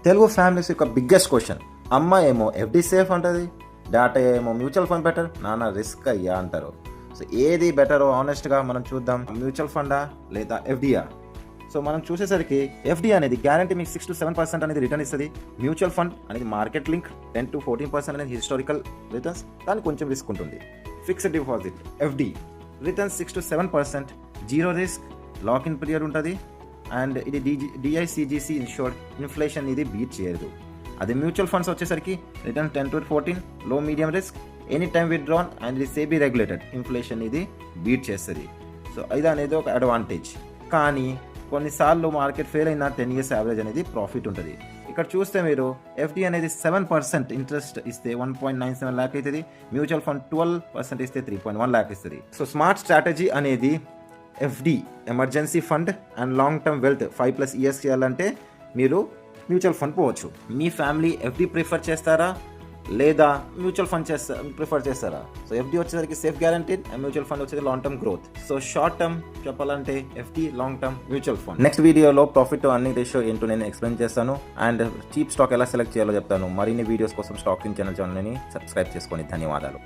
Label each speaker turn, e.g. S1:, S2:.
S1: Telugu families యొక్క biggest question, అమ్మ ఏమో ఎఫ్డి సేఫ్ అంటది, డాటా ఏమో మ్యూచువల్ ఫండ్ బెటర్, నాన్న రిస్క్ అయ్యా అంటారు. సో ఏది బెటరో ఆనెస్ట్గా మనం చూద్దాం. మ్యూచువల్ ఫండా లేదా ఎఫ్డియా? సో మనం చూసేసరికి ఎఫ్డి అనేది గ్యారంటీ మీకు 6 to 7% అనేది రిటర్న్ ఇస్తుంది. మ్యూచువల్ ఫండ్ అనేది మార్కెట్ లింక్ 10 to 14% అనేది హిస్టారికల్ రిటర్న్స్, దానికి కొంచెం రిస్క్ ఉంటుంది. Fixed deposit FD return 6 to 7%, zero risk, lock in period ఉంటుంది, అండ్ ఇది డిఐసిజిసి ఇన్షూర్డ్, ఇన్ఫ్లేషన్ ఇది బీట్ చేయదు. అదే మ్యూచువల్ ఫండ్స్ వచ్చేసరికి return 10 to 14, low medium risk, any time withdrawn, and ఇది సేబీ రెగ్యులేటెడ్, ఇన్ఫ్లేషన్ ఇది బీట్ చేస్తుంది. సో ఇది అనేది ఒక అడ్వాంటేజ్. కానీ కొన్నిసార్లు మార్కెట్ ఫెయిల్ అయినా 10 years యావరేజ్ అనేది ప్రాఫిట్ ఉంటుంది. ఇక్కడ చూస్తే మీరు ఎఫ్డి అనేది 7% ఇంట్రెస్ట్ ఇస్తే 1.97 lakh అవుతుంది, మ్యూచువల్ ఫండ్ 12% ఇస్తే 3.1 lakh ఇస్తుంది. సో స్మార్ట్ స్ట్రాటజీ అనేది FD emergency fund and long term wealth 5+ years చేయాలంటే మీరు మ్యూచువల్ ఫండ్ పోవచ్చు. మీ ఫ్యామిలీ ఎఫ్డి ప్రిఫర్ చేస్తారా లేదా మ్యూచువల్ ఫండ్ ప్రిఫర్ చేస్తారా? సో ఎఫ్డి వచ్చేసరికి safe guaranteed, and mutual fund వచ్చేది long term growth. So short term చెప్పాలంటే FD, long term mutual fund. Next వీడియోలో ప్రాఫిట్ అన్ని రేషియో ఏంటో నేను ఎక్స్ప్లెయిన్ చేస్తాను, అండ్ చీప్ స్టాక్ ఎలా సెలెక్ట్ చేయాలో చెప్తాను. మరిన్ని వీడియోస్ కోసం స్టాక్ ఇన్ ఛానల్ని సబ్స్క్రైబ్ చేసుకోండి. ధన్యవాదాలు.